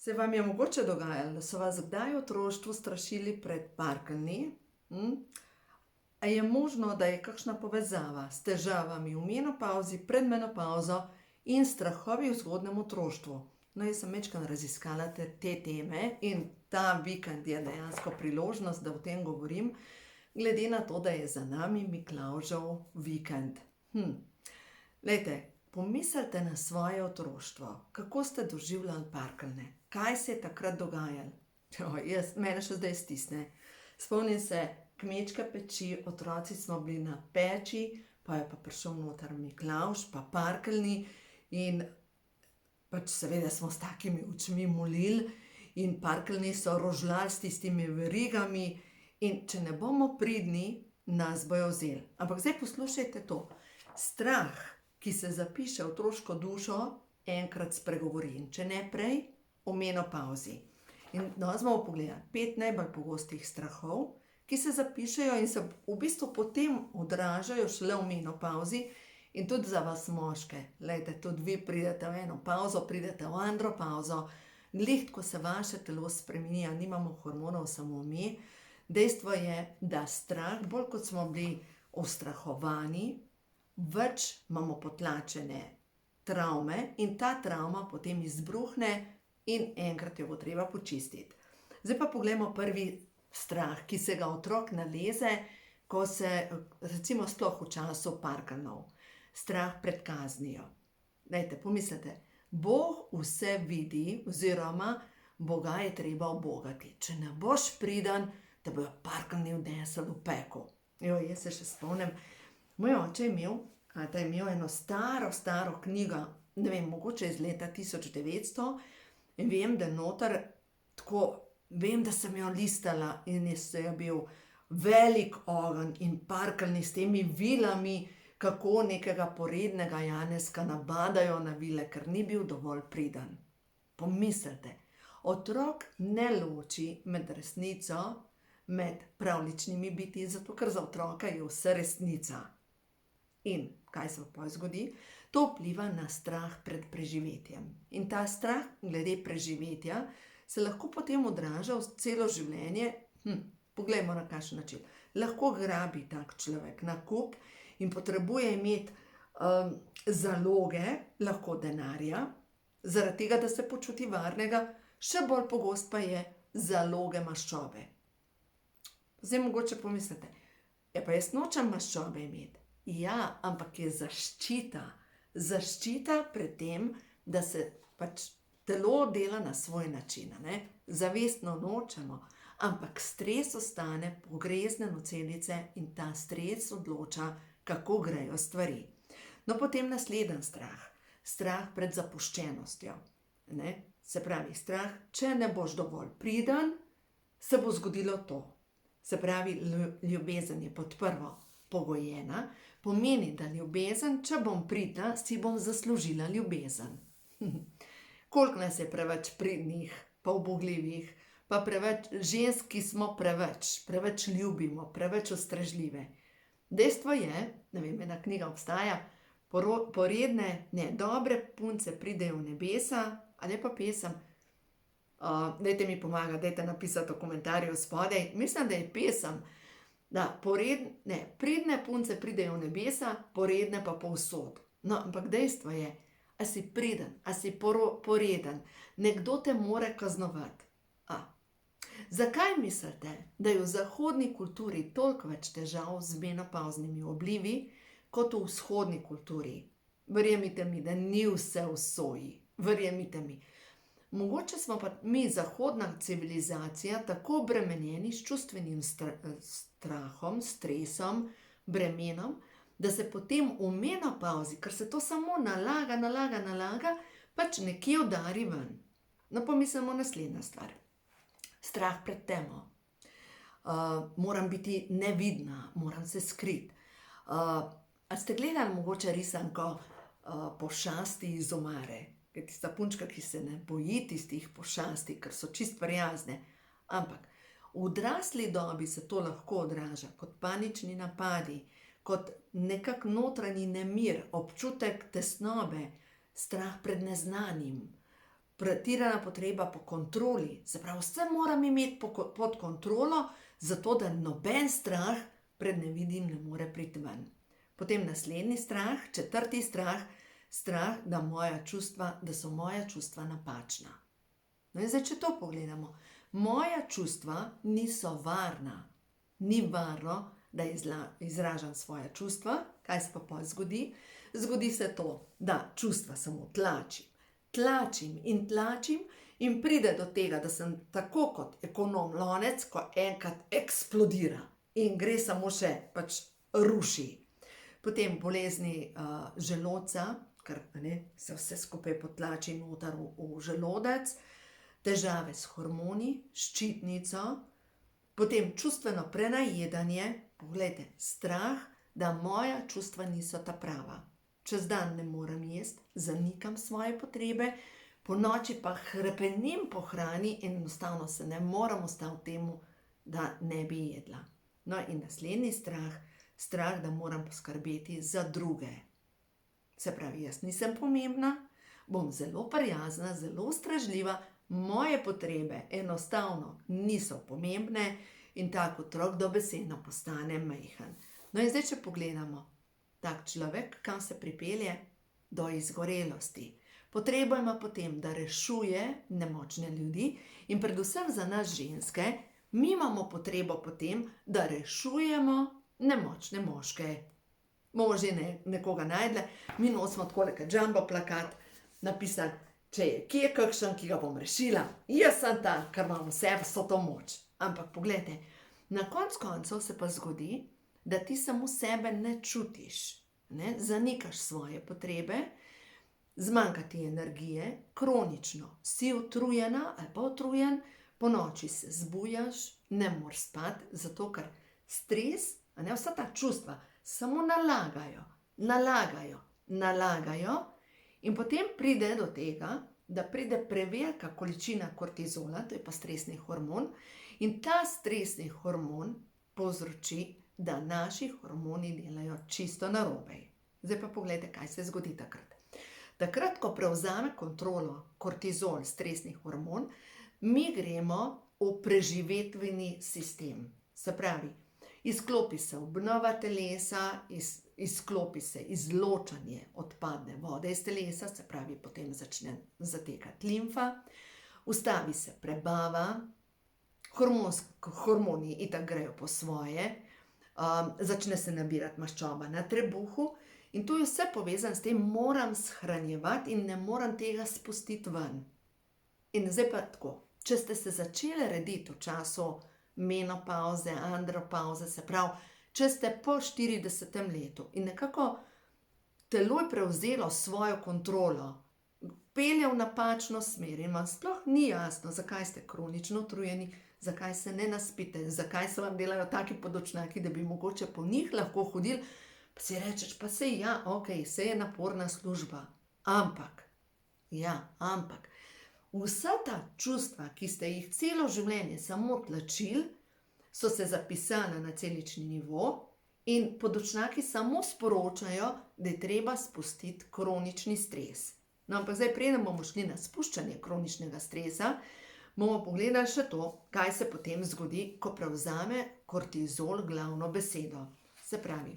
Se vam je mogoče dogajalo, da so vas kdaj v otroštvu strašili pred parkeljni? A je možno, da je kakšna povezava s težavami v menopavzi, pred menopavzo in strahovi v zgodnjem otroštvu? No, jaz sem večkrat raziskala te teme in ta vikend je dejansko priložnost, da o tem govorim, glede na to, da je za nami Miklavžev vikend. Glejte, pomislite na svoje otroštvo, kako ste doživljali parkeljne, kaj se je takrat dogajalo. Mene še zdaj stisne. Spomnim se kmečke peči, otroci smo bili na peči, pa je pa prišel noter Miklavž, pa parkeljni in pač seveda smo s takimi očmi molili in parkeljni so rožljali s tistimi verigami in če ne bomo pridni, nas bojo vzeli. Ampak zdaj poslušajte to. Strah, ki se zapiše v otroško dušo, enkrat spregovori in če ne prej, v menopavzi. In danes bomo pogledali 5 najbolj pogostih strahov, ki se zapišejo in se v bistvu potem odražajo šele v menopavzi in tudi za vas moške. Glejte, tudi vi pridete v eno pavzo, pridete v andropavzo, glih, ko se vaše telo spremeni, nimamo hormonov, samo mi. Dejstvo je, da strah, bolj kot smo bili ustrahovani, več imamo potlačene travme in ta travma potem izbruhne in enkrat jo bo treba počistiti. Zdaj pa poglejmo prvi strah, ki se ga otrok naleze, ko se, recimo sploh v času parkeljnov, strah pred kaznijo. Dajte, pomislite, Bog vse vidi oziroma Boga je treba ubogati. Če ne boš priden, te bojo parkeljni odnesli v pekel. Jaz se še spomnim, moj oče je imel eno staro knjigo, ne vem, mogoče iz leta 1900 in vem, da noter tako, vem, da sem jo listala in je bil velik ogenj in parkeljni s temi vilami, kako nekega porednega Janeska nabadajo na vile, ker ni bil dovolj priden. Pomislite, otrok ne loči med resnico, med pravličnimi biti, zato ker za otroka je vse resnica. In kaj se pa zgodi? To vpliva na strah pred preživetjem. In ta strah glede preživetja se lahko potem odraža v celo življenje. Poglejmo na kakšen način. Lahko grabi tak človek nakup in potrebuje imeti zaloge, lahko denarja, zaradi tega, da se počuti varnega, še bolj pogost pa je zaloge maščobe. Zdaj mogoče pomislite, pa jaz nočem maščobe imeti. Ja, ampak je zaščita. Zaščita pred tem, da se pač telo dela na svoj način. Zavestno nočemo, ampak stres ostane, pogrezne celice in ta stres odloča, kako grejo stvari. No, potem naslednji strah. Strah pred zapuščenostjo. Se pravi, strah, če ne boš dovolj priden, se bo zgodilo to. Se pravi, ljubezen je pod prvo pogojena, pomeni, da ljubezen, če bom pridna, si bom zaslužila ljubezen. Koliko nas je preveč pridnih, pa ubogljivih, pa preveč žensk, ki smo preveč ljubimo, preveč ustrežljive. Dejstvo je, ne vem, ena knjiga obstaja, dobre punce pridejo v nebesa, ali pa pesem, dajte mi pomagati, dajte napisati v komentarju spodaj, mislim, da je pesem, da pridne punce pridejo v nebesa, poredne pa povsod. No, ampak dejstvo je, a si priden, a si poreden, nekdo te more kaznovati. Zakaj mislite, da je v zahodni kulturi toliko več težav z menopavznimi oblivi, kot v vzhodni kulturi? Verjemite mi, da ni vse v soji. Verjemite mi. Mogoče smo pa mi, zahodna civilizacija, tako obremenjeni s čustvenim strahom, stresom, bremenom, da se potem v menopavzi, ker se to samo nalaga, pač nekje udari ven. No, pomislimo naslednja stvar. Strah pred temo. Moram biti nevidna, moram se skriti. A ste gledali mogoče risanko Pošasti iz omare? Tista punčka, ki se ne boji tistih pošasti, ker so čist prijazne. Ampak v odrasli dobi se to lahko odraža kot panični napadi, kot nekak notranji nemir, občutek tesnobe, strah pred neznanim, pretirana potreba po kontroli, se pravi, vse moram imeti pod kontrolo, zato da noben strah pred nevidim ne more priti ven. Potem naslednji strah, četrti strah, strah, da so moja čustva napačna. No in zdaj, če to pogledamo, moja čustva niso varna. Ni varno, da izražam svoja čustva. Kaj se pa potem zgodi? Zgodi se to, da čustva samo tlačim in pride do tega, da sem tako kot ekonom lonec, ko enkrat eksplodira in gre samo še ruši. Potem bolezni želodca, ker se vse skupaj potlači noter v želodec, težave s hormoni, ščitnico, potem čustveno prenajedanje, poglejte, strah, da moja čustva niso ta prava. Čez dan ne morem jesti, zanikam svoje potrebe, po noči pa hrepenim po hrani in enostavno se ne morem ustaviti temu, da ne bi jedla. No in naslednji strah, da moram poskrbeti za druge. Se pravi, jaz nisem pomembna, bom zelo prijazna, zelo ustrežljiva, moje potrebe enostavno niso pomembne in tak otrok dobesedno postane majhen. No in zdaj, če pogledamo, tak človek, kam se pripelje? Do izgorelosti. Potrebo ima potem, da rešuje nemočne ljudi in predvsem za nas ženske, mi imamo potrebo potem, da rešujemo nemočne moške. Bomo že nekoga najdle, mi nosimo takole jumbo plakat, napisan, če je kje kakšen, ki ga bom rešila, jaz sem ta, ker imam vse vso to moč. Ampak poglejte, na koncu se pa zgodi, da ti samo sebe ne čutiš, zanikaš svoje potrebe, zmanjka ti energije, kronično si utrujena ali pa utrujen, po noči se zbujaš, ne moreš spati, zato ker stres, vsa ta čustva samo nalagajo in potem pride do tega, da pride prevelika količina kortizola, to je pa stresni hormon, in ta stresni hormon povzroči, da naši hormoni delajo čisto narobe. Zdaj pa pogledajte, kaj se zgodi takrat. Takrat, ko prevzame kontrolo kortizol, stresni hormon, mi gremo v preživetveni sistem. Se pravi, izklopi se obnova telesa, izklopi se izločanje odpadne vode iz telesa, se pravi, potem začne zatekati limfa, ustavi se prebava, hormoni itak grejo po svoje, začne se nabirati maščoba na trebuhu in to je vse povezano s tem, moram shranjevati in ne moram tega spustiti ven. In zdaj pa tako, če ste se začeli rediti v času menopauze, andropauze, se pravi, če ste po 40. letu in nekako telo je prevzelo svojo kontrolo, pelje v napačno smer in vam sploh ni jasno, zakaj ste kronično utrujeni, zakaj se ne naspite, zakaj se vam delajo taki podočnjaki, da bi mogoče po njih lahko hodili, pa si rečeš, pa sej ja, okej, sej je naporna služba, ampak, vsa ta čustva, ki ste jih celo življenje samo tlačili, so se zapisala na celični nivo in podočnjaki samo sporočajo, da je treba spustiti kronični stres. No, ampak zdaj, preden bomo šli na spuščanje kroničnega stresa, bomo pogledali še to, kaj se potem zgodi, ko prevzame kortizol glavno besedo. Se pravi,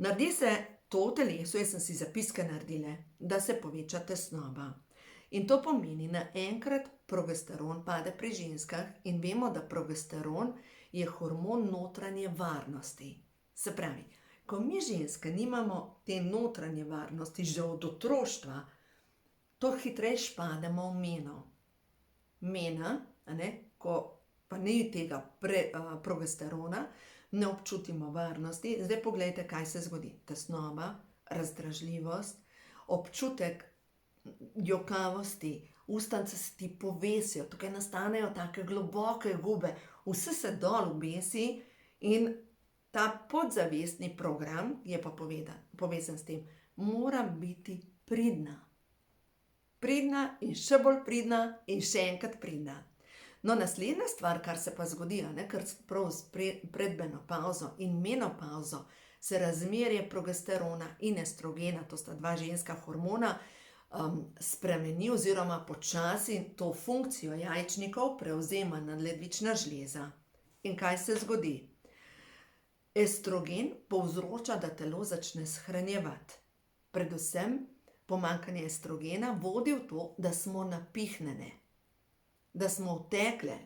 naredi se to v telesu, jaz sem si zapiske naredila, da se poveča tesnoba. In to pomeni, naenkrat progesteron pade pri ženskah in vemo, da progesteron je hormon notranje varnosti. Se pravi, ko mi ženske nimamo te notranje varnosti že od otroštva, to hitreje pademo v meno. Mena, ko pa ni tega progesterona, ne občutimo varnosti. Zdaj pogledajte, kaj se zgodi. Tesnoba, razdražljivost, občutek jokavosti, ustnice se ti povesijo, tukaj nastanejo take globoke gube, vse se dol obesi in ta podzavestni program je pa povezan s tem, moram biti pridna. Pridna in še bolj pridna in še enkrat pridna. No, naslednja stvar, kar se pa zgodi, ker prav pred menopauzo in menopauzo se razmerje progesterona in estrogena, to sta dva ženska hormona, spremeni oziroma počasi to funkcijo jajčnikov prevzema nadledvična žleza. In kaj se zgodi? Estrogen povzroča, da telo začne shranjevati. Predvsem pomanjkanje estrogena vodi v to, da smo napihnjene, da smo utekle,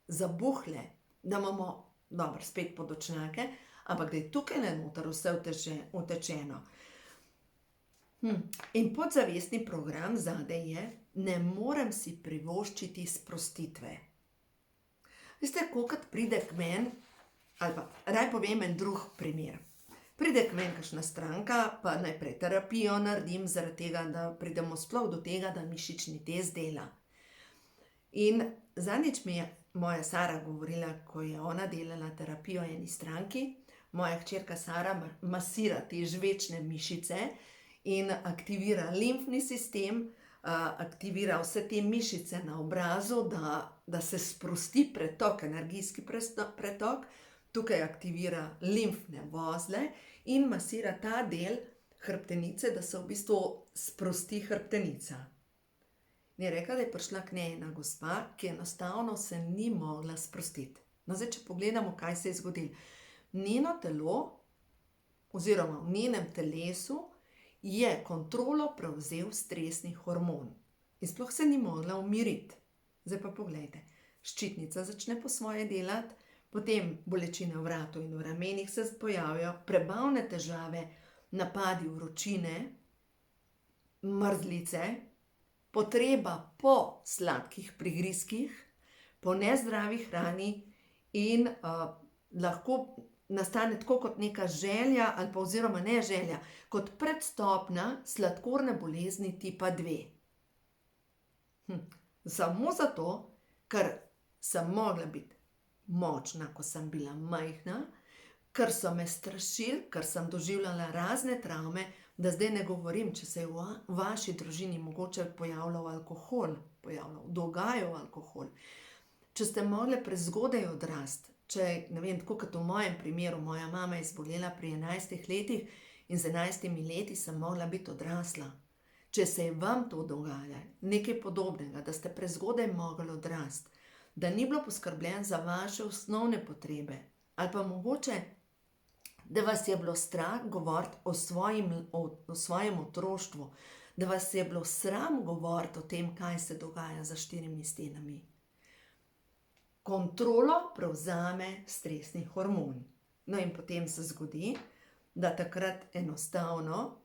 zabuhle, da imamo, dobro, spet podočnjake, ampak da je tukaj noter vse utečeno. In podzavestni program zadaj je, ne morem si privoščiti sprostitve. Veste, kolikrat pride k meni, ali pa raj povem en drug primer. Pride k meni kakšna stranka, pa najprej terapijo naredim, zaradi tega, da pridemo sploh do tega, da mišični test dela. In zadnjič mi je moja Sara govorila, ko je ona delala terapijo eni stranki, moja hčerka Sara masira te žvečne mišice in aktivira limfni sistem, aktivira vse te mišice na obrazu, da se sprosti pretok, energijski pretok, tukaj aktivira limfne vozle in masira ta del hrbtenice, da se v bistvu sprosti hrbtenica. In je rekla, da je prišla k njej ena gospa, ki enostavno se ni mogla sprostiti. No, zdaj, če pogledamo, kaj se je zgodilo. Njeno telo, oziroma v njenem telesu, je kontrolo prevzel stresni hormon. In sploh se ni mogla umiriti. Zdaj pa poglejte, ščitnica začne po svoje delati, potem bolečine v vratu in v ramenih se pojavijo, prebavne težave, napadi vročine, mrzlice, potreba po sladkih prigrizkih, po nezdravi hrani in lahko nastane tako kot neka želja, ali pa oziroma ne želja, kot predstopnja sladkorne bolezni tipa 2. Samo zato, ker sem mogla biti močna, ko sem bila majhna, ker so me strašili, ker sem doživljala razne travme, da zdaj ne govorim, če se je v vaši družini mogoče dogajal alkohol. Če ste mogli prezgodaj odrasti, če, ne vem, tako kot v mojem primeru, moja mama je zbolela pri 11 letih in z 11 leti sem mogla biti odrasla. Če se je vam to dogajalo, nekaj podobnega, da ste prezgodaj mogli odrasti, da ni bilo poskrbljeno za vaše osnovne potrebe, ali pa mogoče, da vas je bilo strah govoriti o svojem otroštvu, da vas je bilo sram govoriti o tem, kaj se dogaja za 4 stenami. Kontrolo prevzame stresni hormon. No in potem se zgodi, da takrat enostavno,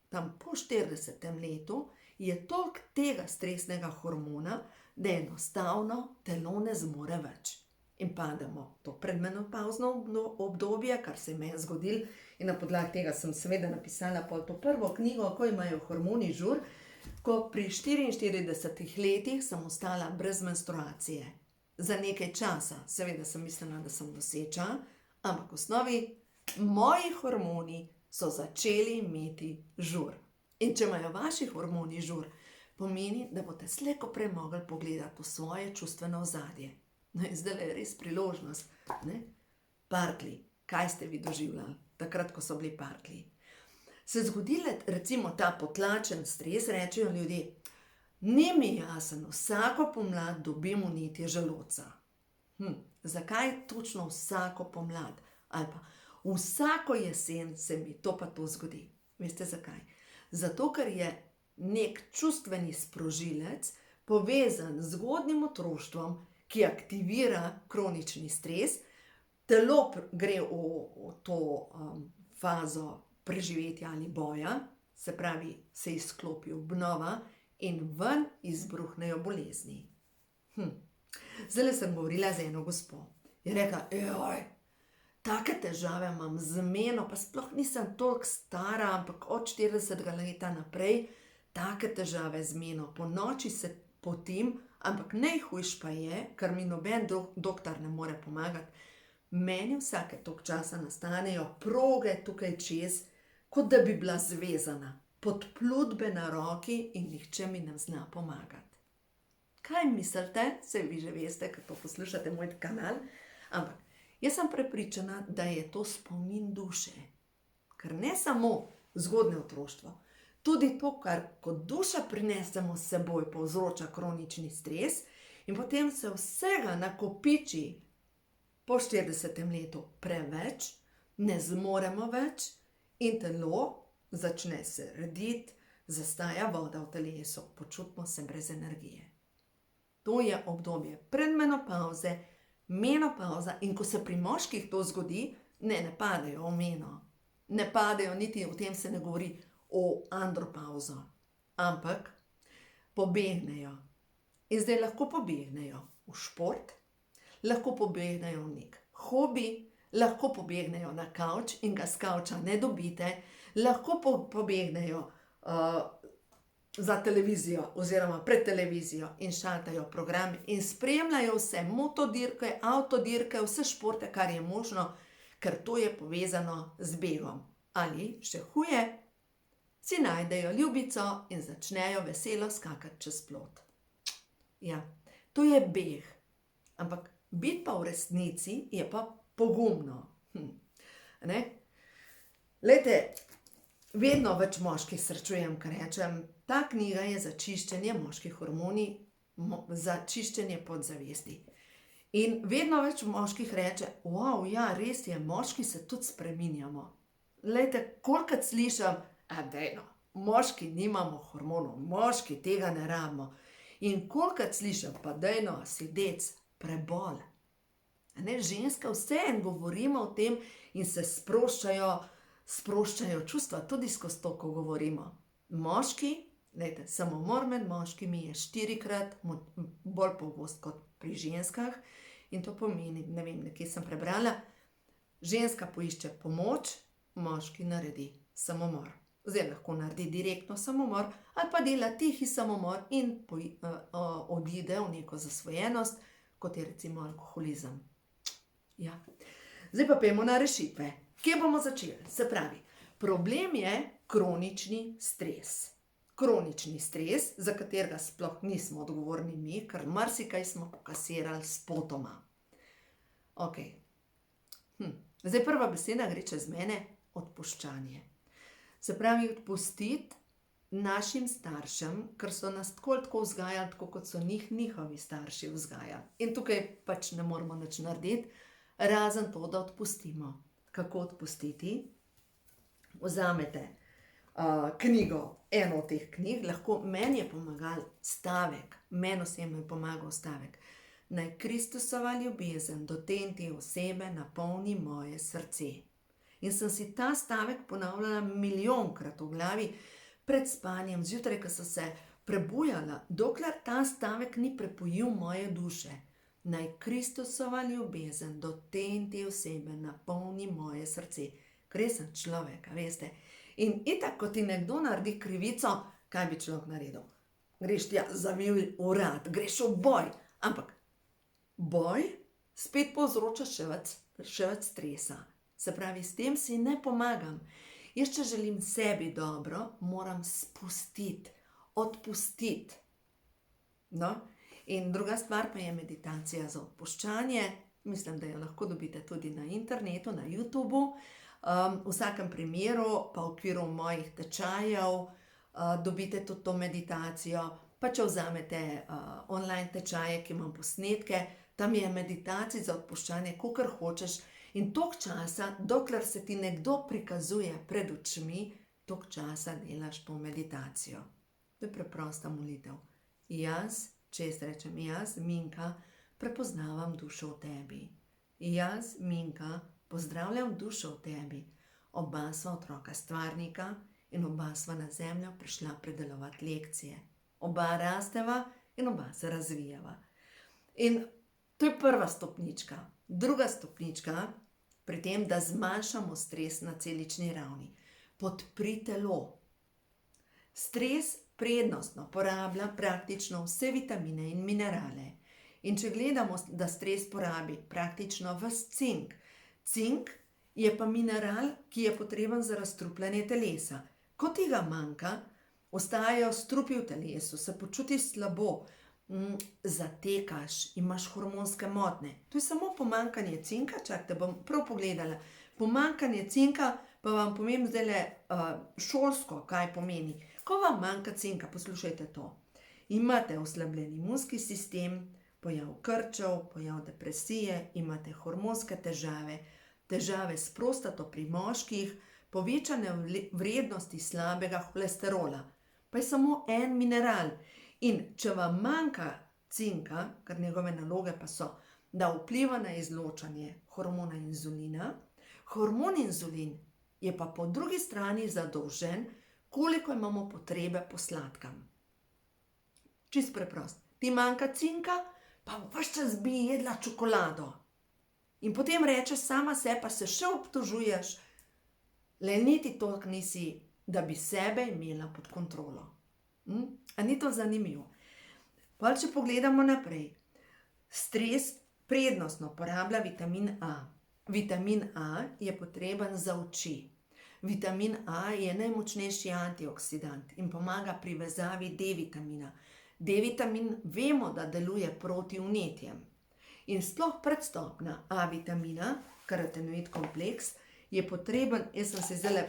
tam po 40. letu, je toliko tega stresnega hormona, da enostavno telo ne zmore več. In pademo to predmenopavzno obdobje, kar se je meni zgodilo, in na podlagi tega sem seveda napisala to prvo knjigo, Ko imajo hormoni žur, ko pri 44 letih sem ostala brez menstruacije. Za nekaj časa, seveda sem mislila, da sem noseča, ampak v osnovi moji hormoni so začeli imeti žur. In če imajo vaši hormoni žur, pomeni, da boste slej ko prej mogli pogledati v svoje čustveno ozadje. No in zdaj je res priložnost, ne? Parklji, kaj ste vi doživljali, takrat, ko so bili parklji? Se zgodi recimo ta potlačen stres, rečejo ljudje, ni mi jasen, vsako pomlad dobim vnetje želodca. Zakaj točno vsako pomlad? Ali pa vsako jesen se mi to pa to zgodi. Veste zakaj? Zato, ker je nek čustveni sprožilec povezan z zgodnjim otroštvom, ki aktivira kronični stres, telo gre v to fazo preživetja ali boja, se pravi, se izklopi obnova in ven izbruhnejo bolezni. Zdaj sem govorila z eno gospo. Je rekla, take težave imam z meno, pa sploh nisem toliko stara, ampak od 40 leta naprej, take težave z meno, po noči se potim, ampak najhujš pa je, ker mi noben doktor ne more pomagati, meni vsake toliko časa nastanejo proge tukaj čez, kot da bi bila zvezana, podplutbe na roki in nihče mi ne zna pomagati. Kaj mislite? Saj vi že veste, ker to poslušate moj kanal, ampak jaz sem prepričana, da je to spomin duše, ker ne samo zgodnje otroštvo, Tudi to, kar kot duša prinesemo s seboj, povzroča kronični stres in potem se vsega nakopiči po 40. letu preveč, ne zmoremo več in telo začne se rediti, zastaja voda v telesu, počutimo se brez energije. To je obdobje predmenopavze, menopavza in ko se pri moških to zgodi, ne padejo v meno, ne padejo, niti o tem se ne govori, o andropauzo, ampak pobegnejo. In zdaj lahko pobegnejo v šport, lahko pobegnejo v nek hobi, lahko pobegnejo na kavč in ga s kavča ne dobite, lahko pobegnejo za televizijo oziroma pred televizijo in šaltajo program in spremljajo vse motodirke, avtodirke, vse športe, kar je možno, ker to je povezano z begom. Ali še huje, si najdejo ljubico in začnejo veselo skakati čez plot. Ja, to je beg, ampak biti pa v resnici je pa pogumno. Glejte, vedno več moških srečujem, kar rečem, ta knjiga je za čiščenje moških hormonij, za čiščenje podzavesti. In vedno več moških reče, wow, ja, res je, moški se tudi spreminjamo. Glejte, kolikrat slišim, dajno, moški nimamo hormonov, moški tega ne rabimo. In kolikrat slišim, pa dajno, si dec, prebol. Ženske vseeno govorimo o tem in se sproščajo čustva, tudi skozi to, ko govorimo. Moški, glejte, samomor med moškimi je 4-krat bolj pogost kot pri ženskah in to pomeni, ne vem, nekje sem prebrala, ženska poišče pomoč, moški naredi samomor. Zdaj lahko naredi direktno samomor ali pa dela tihi samomor in odide v neko zasvojenost, kot je recimo alkoholizem. Ja. Zdaj pa pojmo na rešitve. Kje bomo začeli? Se pravi, problem je kronični stres. Kronični stres, za katerega sploh nismo odgovorni mi, ker marsikaj smo pokasirali spotoma. Ok. Zdaj prva beseda gre čez mene, odpuščanje. Se pravi, odpustiti našim staršem, ker so nas tako vzgajali, tako kot so njihovi starši vzgajali. In tukaj pač ne moramo nič narediti, razen to, da odpustimo. Kako odpustiti? Vzamete knjigo, eno od teh knjig, lahko meni je pomagal stavek, meni osebno je pomagal stavek. Naj Kristusova ljubezen do te in te osebe napolni moje srce. In sem si ta stavek ponavljala milijonkrat v glavi pred spanjem, zjutraj, ko sem se prebujala, dokler ta stavek ni prepojil moje duše. Naj Kristusova ljubezen do te in te osebe napolni moje srce. Ker sem človek, veste. In itak, ko ti nekdo naredi krivico, kaj bi človek naredil? Greš tja zavil urad, greš v boj. Ampak boj spet povzroča še več stresa. Se pravi, s tem si ne pomagam. Jaz, če želim sebi dobro, moram spustiti, odpustiti. No? In druga stvar pa je meditacija za odpuščanje. Mislim, da jo lahko dobite tudi na internetu, na YouTubu. V vsakem primeru pa v okviru mojih tečajev dobite tudi to meditacijo. Pa če vzamete online tečaje, ki imam posnetke, tam je meditacij za odpuščanje, kakor hočeš. In toliko časa, dokler se ti nekdo prikazuje pred očmi, toliko časa delaš to meditacijo. To je preprosta molitev. Jaz, če jaz rečem jaz, Minka, prepoznavam dušo v tebi. Jaz, Minka, pozdravljam dušo v tebi. Oba sva otroka stvarnika in oba sva na zemljo prišla predelovati lekcije. Oba rasteva in oba se razvijava. In to je prva stopnička. Druga stopnička, pri tem, da zmanjšamo stres na celični ravni. Podpri telo. Stres prednostno porablja praktično vse vitamine in minerale. In če gledamo, da stres porabi praktično ves cink, cink je pa mineral, ki je potreben za razstrupljanje telesa. Ko ti ga manjka, ostajajo strupi v telesu, se počutiš slabo, zatekaš, imaš hormonske motnje. To je samo pomanjkanje cinka, čakajte, bom prav pogledala. Pomanjkanje cinka, pa vam povem zdajle šolsko, kaj pomeni. Ko vam manjka cinka, poslušajte to. Imate oslabljen imunski sistem, pojav krčev, pojav depresije, imate hormonske težave, težave s prostato pri moških, povečane vrednosti slabega holesterola. Pa je samo en mineral. In če vam manjka cinka, ker njegove naloge pa so, da vpliva na izločanje hormona inzulina, hormon inzulin je pa po drugi strani zadolžen, koliko imamo potrebe po sladkem. Čist preprost. Ti manjka cinka, pa ves čas bi jedla čokolado. In potem rečeš sama se, pa se še obtožuješ, le niti toliko nisi, da bi sebe imela pod kontrolo. A ni to zanimivo? Pa če pogledamo naprej. Stres prednostno porablja vitamin A. Vitamin A je potreben za oči. Vitamin A je najmočnejši antioksidant in pomaga pri vezavi D-vitamina. D-vitamin vemo, da deluje proti vnetjem. In sploh predstopna A vitamina, karotenoid kompleks, je potreben, jaz sem se zdaj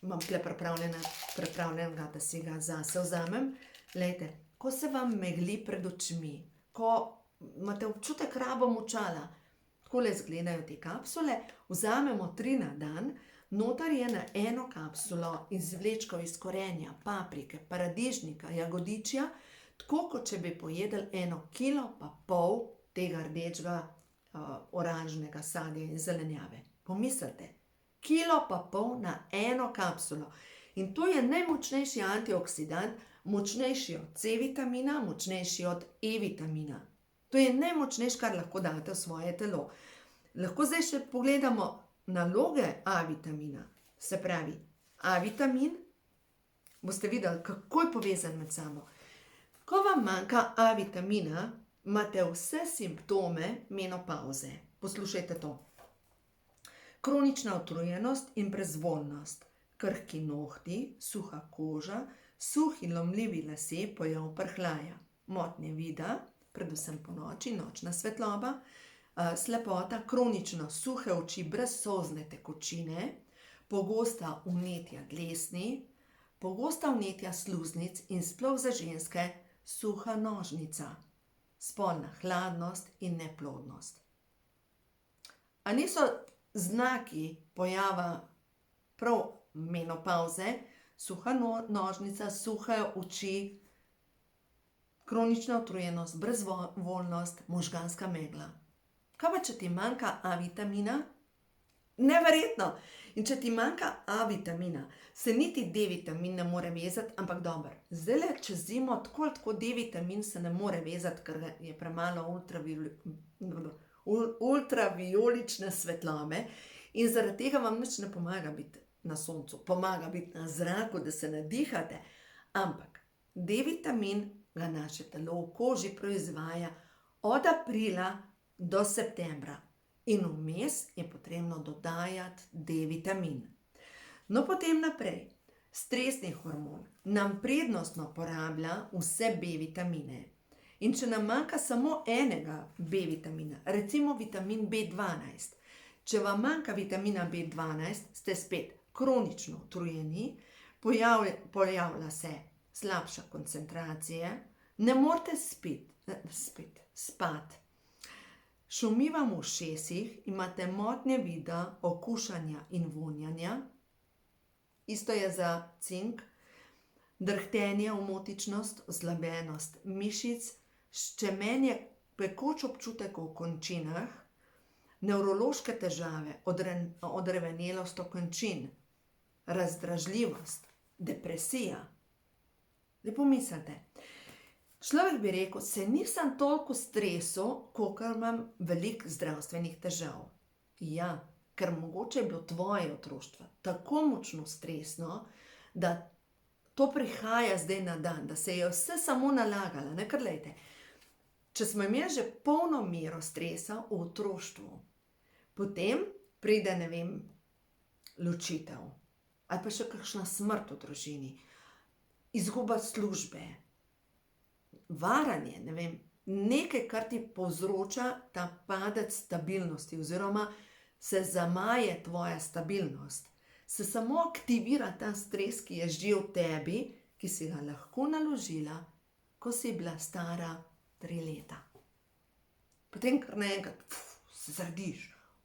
imam tle pripravljenega, da si ga zase vzamem. Glejte, ko se vam megli pred očmi, ko imate občutek rabom očala, takole izgledajo te kapsule, vzamemo 3 na dan, notar je na eno kapsulo izvlečkov iz korenja, paprike, paradižnika, jagodičja, tako kot če bi pojedli 1,5 kg tega rdečega, oranžnega sadja in zelenjave. Pomislite, 1,5 kg na eno kapsulo. In to je najmočnejši antioksidant, močnejši od C vitamina, močnejši od E vitamina. To je najmočnejši, kar lahko date v svoje telo. Lahko zdaj še pogledamo naloge A vitamina. Se pravi, A vitamin, boste videli, kako je povezan med sabo. Ko vam manjka A vitamina, imate vse simptome menopavze. Poslušajte to. Kronična utrujenost in brezvoljnost, krhki nohti, suha koža, suhi lomljivi lasje, pojav prhljaja, motnje vida, predvsem ponoči, nočna svetloba, slepota, kronično suhe oči brez solzne tekočine, pogosta vnetja dlesni, pogosta vnetja sluznic in sploh za ženske suha nožnica, spolna hladnost in neplodnost. A niso znaki pojava prav menopavze, suha nožnica, suhe oči, kronična utrujenost, brezvoljnost, možganska megla. Kaj pa, če ti manjka A vitamina? Neverjetno! In če ti manjka A vitamina, se niti D vitamin ne more vezati, ampak dobro, zdajle čez zimo tako D vitamin se ne more vezati, ker je premalo ultravijolične svetlobe in zaradi tega vam nič ne pomaga biti na soncu, pomaga biti na zraku, da se nadihate, ampak D vitamin ga naše telo v koži proizvaja od aprila do septembra in vmes je potrebno dodajati D vitamin. No, potem naprej. Stresni hormon nam prednostno porablja vse B vitamine. In če nam manjka samo enega B vitamina, recimo vitamin B12, če vam manjka vitamina B12, ste spet kronično utrujeni, pojavlja se slabša koncentracija, ne morete spati. Šumi vam v ušesih, imate motnje vida, okušanja in vonjanja, isto je za cink, drhtenje, omotičnost, oslabenost mišic, ščemenje, pekoč občutek v končinah, nevrološke težave, odrevenelost okončin, razdražljivost, depresija. Zdaj pomislite, človek bi rekel, se nisem toliko stresu, kolikor imam veliko zdravstvenih težav. Ja, ker mogoče je bilo tvoje otroštvo tako močno stresno, da to prihaja zdaj na dan, da se je vse samo nalagalo, ne, ker glejte, če smo imeli že polno mero stresa v otroštvu, potem pride, ne vem, ločitev, ali pa še kakšna smrt v družini, izguba službe, varanje, ne vem, nekaj, kar ti povzroča ta padec stabilnosti oziroma se zamaje tvoja stabilnost. Se samo aktivira ta stres, ki je že v tebi, ki si ga lahko naložila, ko si bila stara 3 leta. Potem kar naenkrat se zrdiš,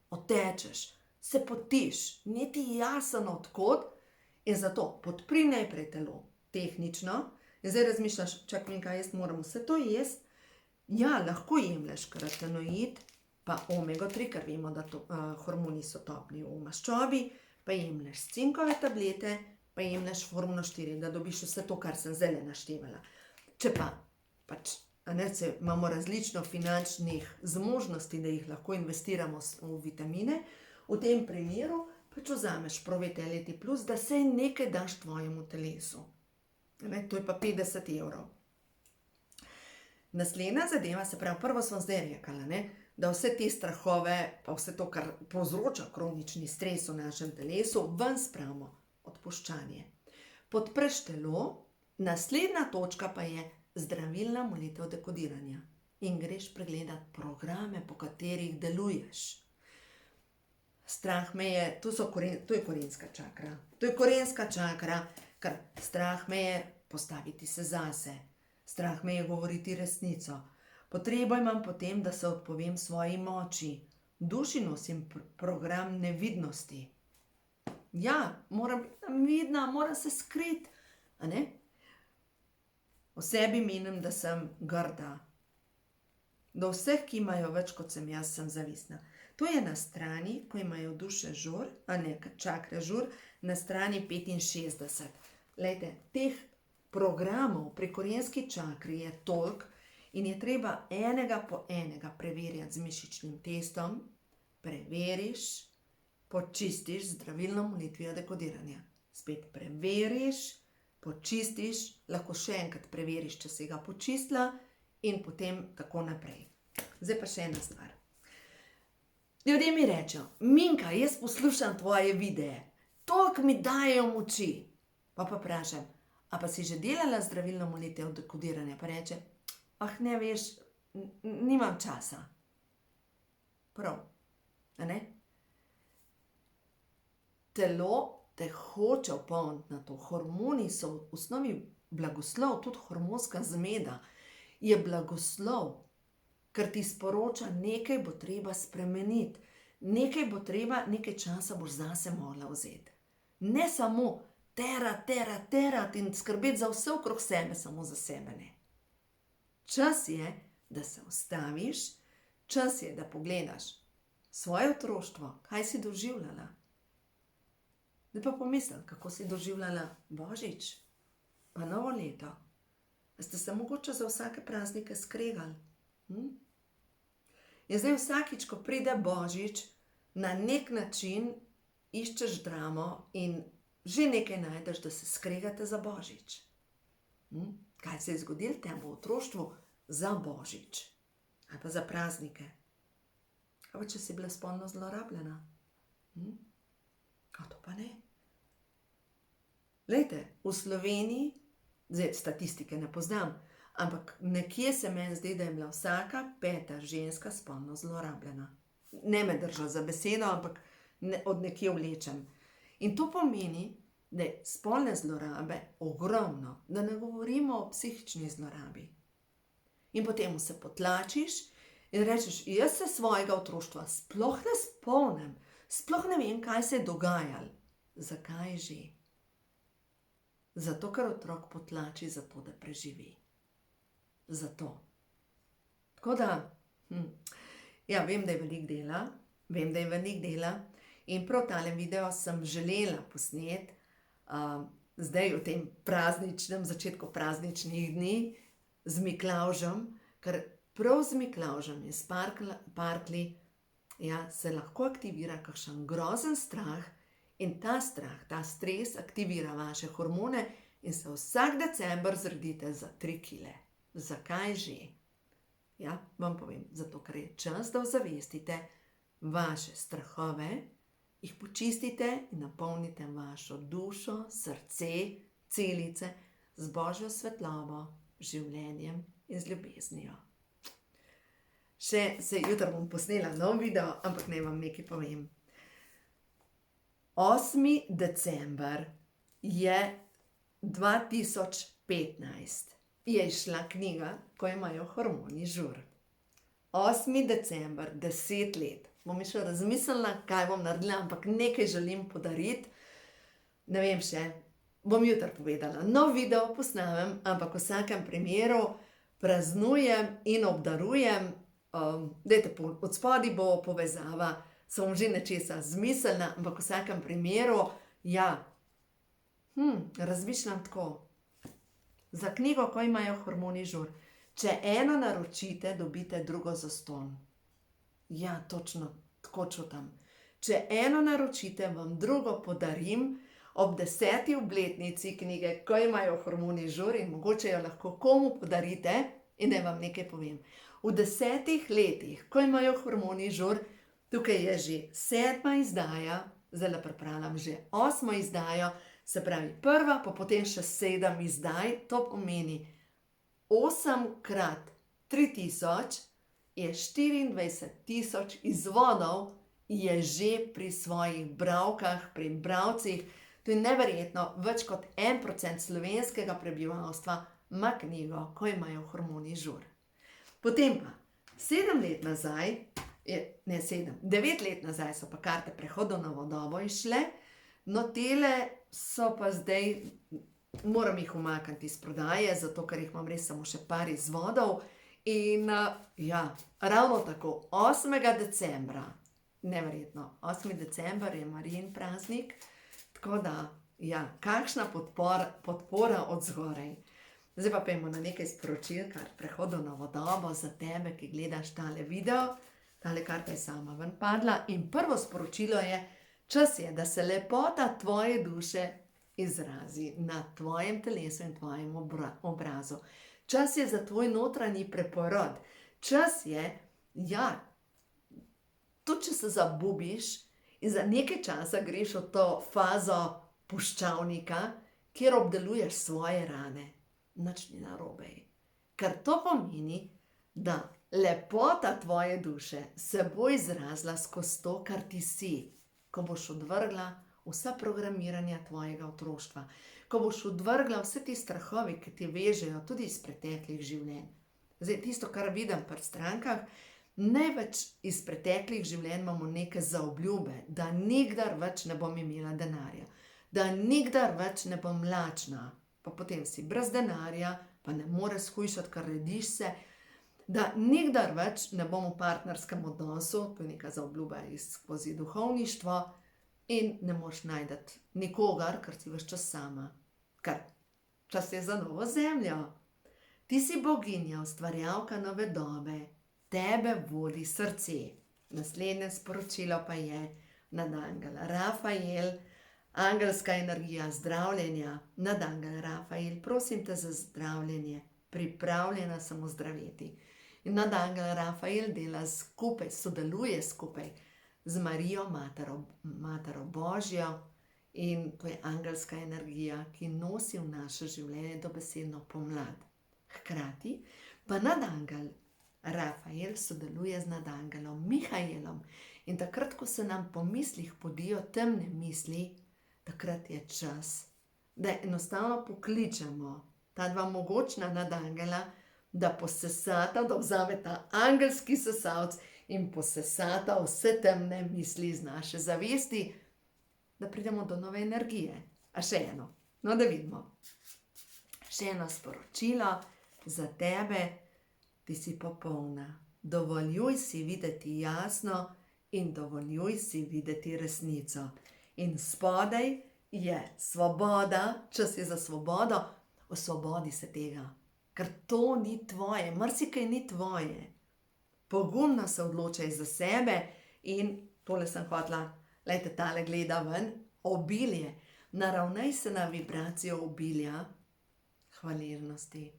otečeš, se potiš, niti jasen odkot, in zato podpri najprej telo tehnično in zdaj razmišljaš, čakaj, kaj jaz moram vse to jesti. Ja, lahko jemlješ karotenoid, pa omega-3, ker vemo, da hormoni so topni v maščobi, pa jemlješ cinkove tablete, pa jemlješ formula 4, da dobiš vse to, kar sem zdaj naštevala. Če pa pač imamo različno finančnih zmožnosti, da jih lahko investiramo v vitamine, v tem primeru pač vzameš Pro-Vitality Plus, da se nekaj daš tvojemu telesu. To je pa 50 €. Naslednja zadeva, se pravi, prvo smo zdaj rekla, da vse te strahove, pa vse to, kar povzroča kronični stres v našem telesu, ven spravimo odpuščanje. Podpreš telo, naslednja točka pa je zdravilna molitev dekodiranja. In greš pregledati programe, po katerih deluješ. Strah me je, to je korenska čakra. To je korenska čakra, ker strah me je postaviti se zase. Strah me je govoriti resnico. Potrebo imam potem, da se odpovem svoji moči. V duši nosim program nevidnosti. Ja, moram biti nevidna, moram se skriti. O sebi menim, da sem grda. Do vseh, ki imajo več kot sem jaz, sem zavisna. To je na strani, ko imajo duše žur, čakre žur, na strani 65. Glejte, teh programov pri korenski čakri je toliko in je treba enega po enega preverjati z mišičnim testom, preveriš, počistiš z zdravilno molitvijo dekodiranja. Spet preveriš, počistiš, lahko še enkrat preveriš, če si ga počistila in potem tako naprej. Zdaj pa še ena stvar. Ljudje mi rečejo, Minka, jaz poslušam tvoje videe, toliko mi dajejo moči. Pa vprašam, a pa si že delala zdravilno molitev dekodiranja? Pa reče, ne veš, nimam časa. Prav, Telo te hoče opomniti na to. Hormoni so v osnovi blagoslov, tudi hormonska zmeda je blagoslov, ker ti sporoča, nekaj bo treba spremeniti, nekaj časa boš zase mogla vzeti. Ne samo terati in skrbeti za vse okrog sebe, samo za sebe ne. Čas je, da se ustaviš, čas je, da pogledaš svoje otroštvo, kaj si doživljala. Zdaj pa pomisli, kako si doživljala Božič, pa novo leto. Ste se mogoče za vsake praznike skregali? In zdaj vsakič, ko pride Božič, na nek način iščeš dramo in že nekaj najdeš, da se skregate za Božič. Kaj se je zgodilo tem v otroštvu za Božič? Ali pa za praznike? Kaj pa, če si bila spolno zlorabljena? A to pa ne. Glejte, v Sloveniji, zdaj statistike ne poznam, ampak nekje se meni zdi, da je bila vsaka 5. ženska spolno zlorabljena. Ne me drža za besedo, ampak od nekje vlečem. In to pomeni, da je spolne zlorabe ogromno, da ne govorimo o psihični zlorabi. In potem se potlačiš in rečeš, jaz se svojega otroštva sploh ne spomnim, sploh ne vem, kaj se je dogajalo. Zakaj že? Zato, ker otrok potlači, zato, da preživi. Zato. Tako da, ja, vem, da je veliko dela, in prav tale video sem želela posneti, zdaj v tem začetku prazničnih dni z Miklavžem, ker prav z Miklavžem in s parklji se lahko aktivira kakšen grozen strah in ta strah, ta stres aktivira vaše hormone in se vsak december zredite za 3 kile. Zakaj že? Ja, vam povem, zato ker je čas, da ozavestite vaše strahove, jih počistite in napolnite vašo dušo, srce, celice z Božjo svetlobo, življenjem in z ljubeznijo. Jutri bom posnela nov video, ampak naj vam nekaj povem. 8. december je 2015 je izšla knjiga, ko imajo hormoni žur. 8. december, 10 let. Bom še razmislila, kaj bom naredila, ampak nekaj želim podariti. Ne vem še, bom jutri povedala. Nov video posnamem, ampak v vsakem primeru praznujem in obdarujem. Dajte, od spodaj bo povezava, sem že nečesa zmislila, ampak v vsakem primeru, ja, razmišljam tako. Za knjigo, ko imajo hormoni žur. Če eno naročite, dobite drugo zastonj. Ja, točno, tako čutam. Če eno naročite, vam drugo podarim ob 10. obletnici knjige, ko imajo hormoni žur, in mogoče jo lahko komu podarite. In naj vam nekaj povem. V 10 letih, ko imajo hormoni žur, tukaj je že 7. izdaja, zdaj pripravljam že 8. izdajo, se pravi prva, pa potem še 7 izdaj, to pomeni 8 krat 3000 je 24 000 izvodov, je že pri svojih bralkah, pri bralcih. To je neverjetno, več kot 1% slovenskega prebivalstva ima knjigo, ko imajo hormoni žur. Potem pa 7 let nazaj, 9 let nazaj so pa karte Prehodu na novo dobo išle, no tele so pa zdaj, moram jih umakniti iz prodaje, zato ker jih imam res samo še par izvodov. In ja, ravno tako, 8. decembra, neverjetno, 8. december je Marijin praznik, tako da, ja, kakšna podpora od zgoraj. Zdaj pa pojmo na nekaj sporočil, kar Prehodu na novo dobo za tebe, ki gledaš tale video. Tale karta je sama ven padla in prvo sporočilo je, čas je, da se lepota tvoje duše izrazi na tvojem telesu in tvojem obrazu. Čas je za tvoj notranji preporod. Čas je, ja, tudi če se zabubiš in za nekaj časa greš v to fazo puščavnika, kjer obdeluješ svoje rane. Nič ni narobe. Ker to pomeni, da lepota tvoje duše se bo izrazila skozi to, kar ti si, ko boš odvrgla vsa programiranja tvojega otroštva, ko boš odvrgla vse ti strahovi, ki ti vežejo tudi iz preteklih življenj. Zdaj, tisto, kar vidim pri strankah, največ iz preteklih življenj imamo neke zaobljube, da nikdar več ne bom imela denarja, da nikdar več ne bom lačna, pa potem si brez denarja, pa ne moreš shujšati, kar rediš se, da nikdar več ne bom v partnerskem odnosu, to je neka zaobljuba skozi duhovništvo, in ne moreš najti nikogar, ker si ves čas sama. Ker čas je za novo zemljo. Ti si boginja, ustvarjalka nove dobe, tebe vodi srce. Naslednje sporočilo pa je nadangel Rafael, angelska energija zdravljenja. Nadangel Rafael, prosim te za zdravljenje, pripravljena sem ozdraviti. In nadangel Rafael dela skupaj, sodeluje skupaj z Marijo, Matero Božjo, in to je angelska energija, ki nosi v naše življenje dobesedno pomlad. Hkrati pa nadangel Rafael sodeluje z nadangelom Mihaelom, in takrat, ko se nam po mislih podijo temne misli, takrat je čas, da enostavno pokličemo ta dva mogočna nadangela, da posesata, da vzameta angelski sesalc in posesata vse temne misli iz naše zavesti, da pridemo do nove energije. A še eno, no da vidimo. Še eno sporočilo za tebe, ti si popolna. Dovoljuj si videti jasno in dovoljuj si videti resnico. In spodaj je svoboda, čas je za svobodo, osvobodi se tega, ker to ni tvoje, marsikaj ni tvoje. Pogumno se odločaj za sebe in tole sem hotela, lejte, tale gleda ven, obilje. Naravnaj se na vibracijo obilja, hvaležnosti.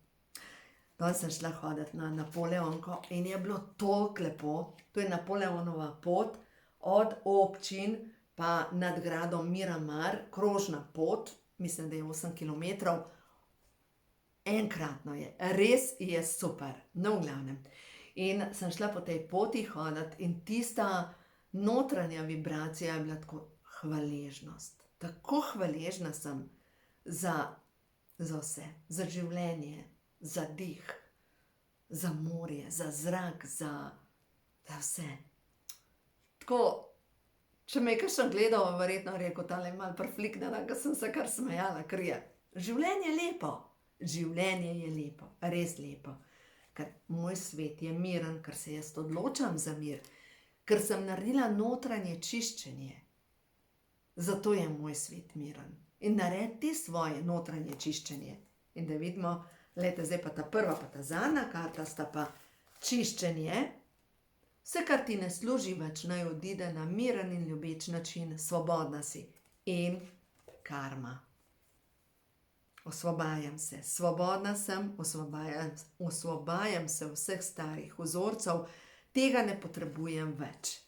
Danes sem šla hoditi na Napoleonko in je bilo toliko lepo. To je Napoleonova pot od občin pa nad gradom Miramar, krožna pot, mislim, da je 8 kilometrov. Enkratno je, res je super, no v glavnem. In sem šla po tej poti hoditi in tista notranja vibracija je bila tako hvaležnost. Tako hvaležna sem za za vse, za življenje, za dih, za morje, za zrak, za vse. Tako, če me je kakšen gledal, verjetno rekel, tale malo prefliknjena, ker sem se kar smejala, ker je življenje lepo. Življenje je lepo, res lepo. Ker moj svet je miren, ker se jaz odločam za mir, ker sem naredila notranje čiščenje. Zato je moj svet miren. In naredi svoje notranje čiščenje. In da vidimo, glejte, zdaj pa ta prva pa ta zadnja karta sta pa čiščenje. Vse, kar ti ne služi več, naj odide na miren in ljubeč način, svobodna si. In karma. Osvobajam se, svobodna sem, osvobajam se vseh starih vzorcev, tega ne potrebujem več.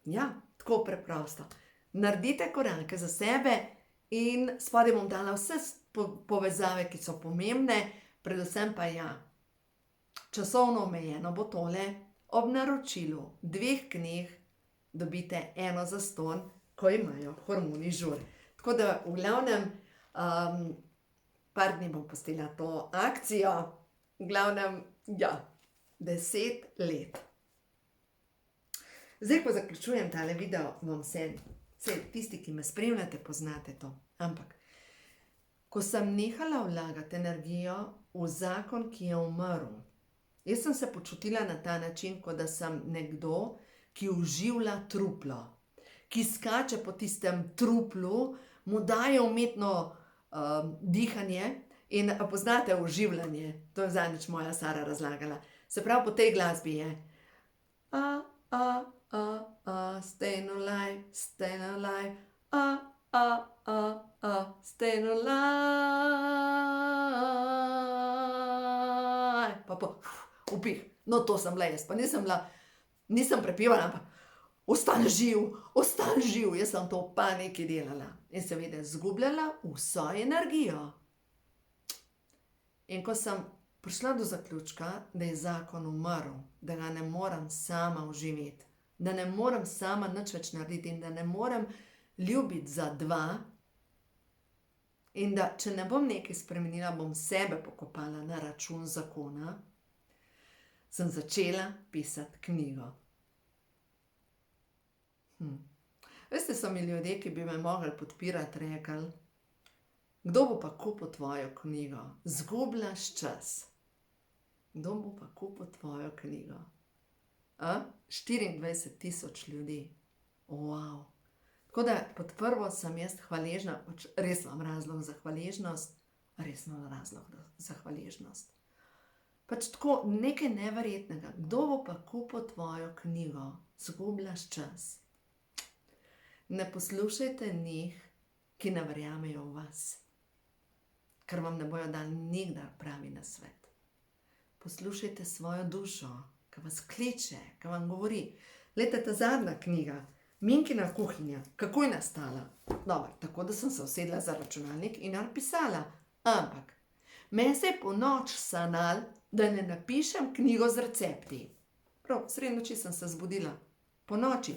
Ja, tako preprosto. Naredite korake za sebe in spodaj bom dala vse povezave, ki so pomembne, predvsem pa ja, časovno omejeno bo tole. Ob naročilu 2 knjig dobite eno zastonj, ko imajo Hormoni žur. Tako da v glavnem, par dni bom pustila to akcijo, v glavnem, ja, 10 let. Zdaj, ko zaključujem tale video, vam vse tisti, ki me spremljate, poznate to. Ampak, ko sem nehala vlagati energijo v zakon, ki je umrl, jaz sem se počutila na ta način, kot da sem nekdo, ki oživlja truplo, ki skače po tistem truplu, mu daje umetno dihanje in poznate oživljanje. To je zadnjič moja Sara razlagala. Se pravi, po tej glasbi je staying alive, staying alive, staying alive. Pa upih. No, to sem bila jaz, pa nisem prepevala, ampak ostan živ, jaz sem to v paniki delala in seveda zgubljala vso energijo. In ko sem prišla do zaključka, da je zakon umrl, da ga ne morem sama oživeti, da ne morem sama nič več narediti in da ne morem ljubiti za 2 in da če ne bom nekaj spremenila, bom sebe pokopala na račun zakona, sem začela pisati knjigo. Veste, so mi ljudje, ki bi me mogli podpirati, rekli, kdo bo pa kupil tvojo knjigo? Zgubljaš čas. Kdo bo pa kupil tvojo knjigo? 24,000 ljudi. Wow. Tako da pod prvo sem jaz hvaležna, res imam razlog za hvaležnost, res imam razlog za hvaležnost. Pač tako nekaj neverjetnega. Kdo bo pa kupil tvojo knjigo? Zgubljaš čas. Ne poslušajte njih, ki ne verjamejo v vas, ker vam ne bojo dali nikdar pravi nasvet. Poslušajte svojo dušo, ki vas kliče, ki vam govori. Glejte, ta zadnja knjiga, Minkina kuhinja, kako je nastala? Dobro, tako da sem se usedla za računalnik in napisala, ampak meni se je po noč sanjalo, da ne napišem knjigo z recepti. Prav, sredi noči sem se zbudila, po noči.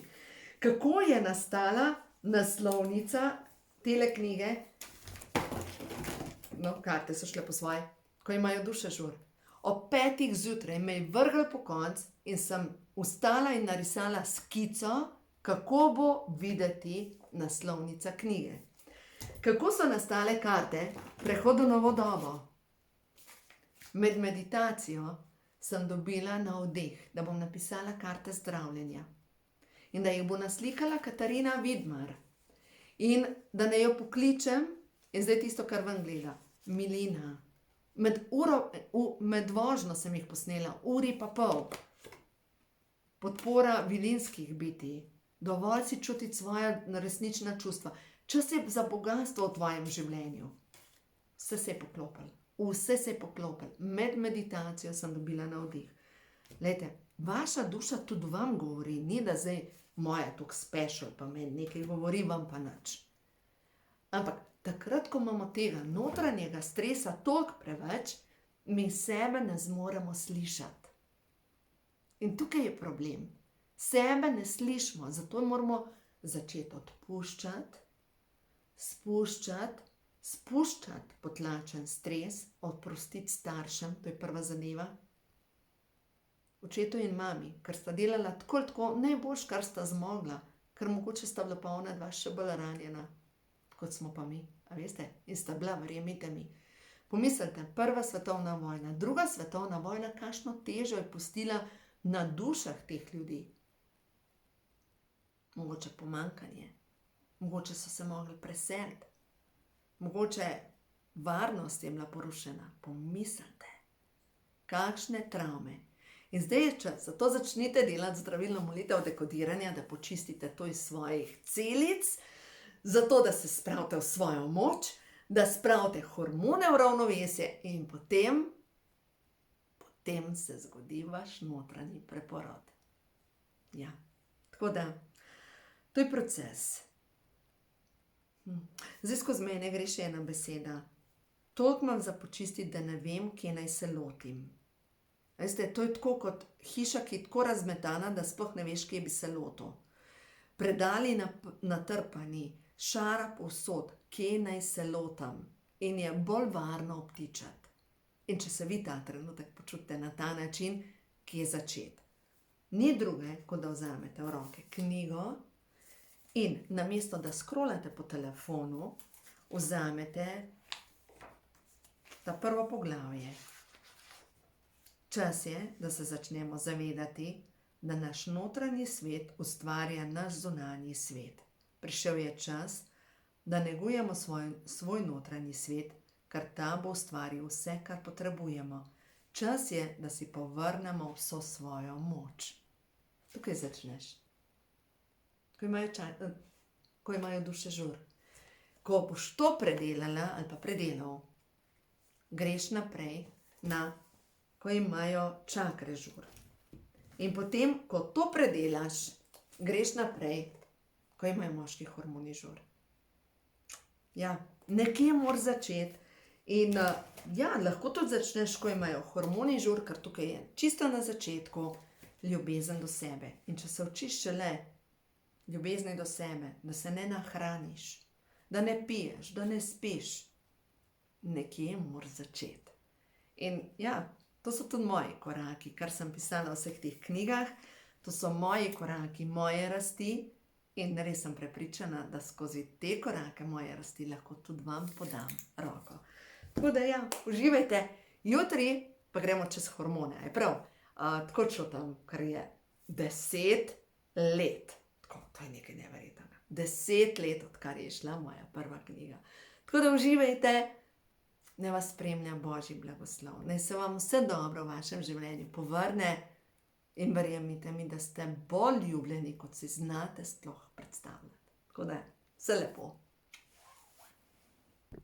Kako je nastala naslovnica tele knjige? No, karte so šle po svoje, ko imajo duše žur. Ob 5 zjutraj me je vrglo po konc in sem vstala in narisala skico, kako bo videti naslovnica knjige. Kako so nastale karte? Prehod v novo dobo. Med meditacijo sem dobila navdih, da bom napisala karte zdravljenja. In da jih bo naslikala Katarina Vidmar. In da ne jo pokličem, in zdaj tisto, kar vam gleda, milina. Med vožnjo sem jih posnela, 1,5 ure. Podpora vilinskih bitij. Dovolj si čutiti svoja resnična čustva. Čas je za bogatstvo v tvojem življenju. Vse se je poklopilo. Med meditacijo sem dobila navdih. Glejte, vaša duša tudi vam govori, ni da zdaj moja tok special, pa meni nekaj govori, vam pa nič. Ampak takrat, ko imamo tega notranjega stresa toliko preveč, mi sebe ne zmoremo slišati. In tukaj je problem. Sebe ne slišimo, zato moramo začeti odpuščati, spuščati, spuščati potlačen stres, oprostiti staršem, to je prva zadeva. Očetu in mami, ker sta delala tako najboljš, kar sta zmogla, ker mogoče sta bila pa ona dva še bolj ranjena, kot smo pa mi, a veste, in sta bila, verjemite mi. Pomislite, prva svetovna vojna, druga svetovna vojna, kakšno težo je pustila na dušah teh ljudi. Mogoče pomanjkanje, mogoče so se mogli preseliti, mogoče varnost je bila porušena. Pomislite, kakšne travme. In zdaj je čas, zato začnite delati zdravilno molitev dekodiranja, da počistite to iz svojih celic, zato da se spravite v svojo moč, da spravite hormone v ravnovesje in potem se zgodi vaš notranji preporod. Ja, tako da, to je proces. Zdaj skozi mene gre še ena beseda. Toliko imam za počistiti, da ne vem, kje naj se lotim. Veste, to je tako kot hiša, ki je tako razmetana, da sploh ne veš, kje bi se lotil. Predali natrpani, šara povsod, kje naj se lotam in je bolj varno obtičati. In če se vi ta trenutek počutite na ta način, kje začeti. Ni druge, kot da vzamete v roke knjigo in namesto, da scrollate po telefonu, vzamete ta prvo poglavje. Čas je, da se začnemo zavedati, da naš notranji svet ustvarja naš zunanji svet. Prišel je čas, da negujemo svoj notranji svet, ker ta bo ustvaril vse, kar potrebujemo. Čas je, da si povrnemo vso svojo moč. Tukaj začneš. Ko imajo duše žur. Ko boš to predelala ali pa predelal, greš naprej ko imajo čakre žur. In potem, ko to predelaš, greš naprej, ko imajo moški hormoni žur. Ja, nekje moraš začeti. In lahko tudi začneš, ko imajo hormoni žur, ker tukaj je čisto na začetku ljubezen do sebe. In če se učiš šele ljubezni do sebe, da se ne nahraniš, da ne piješ, da ne spiš, nekje moraš začeti. In to so tudi moji koraki, kar sem pisala v vseh teh knjigah. To so moji koraki, moje rasti in res sem prepričana, da skozi te korake moje rasti lahko tudi vam podam roko. Tako da uživajte. Jutri pa gremo čez hormone. Je prav? Tako čutim, ker je 10 let. Tako, to je nekaj neverjetnega. 10 let, odkar je šla moja prva knjiga. Tako da uživajte. Naj vas spremlja Božji blagoslov. Naj se vam vse dobro v vašem življenju povrne in verjemite mi, da ste bolj ljubljeni, kot si znate sploh predstavljati. Tako da, vse lepo.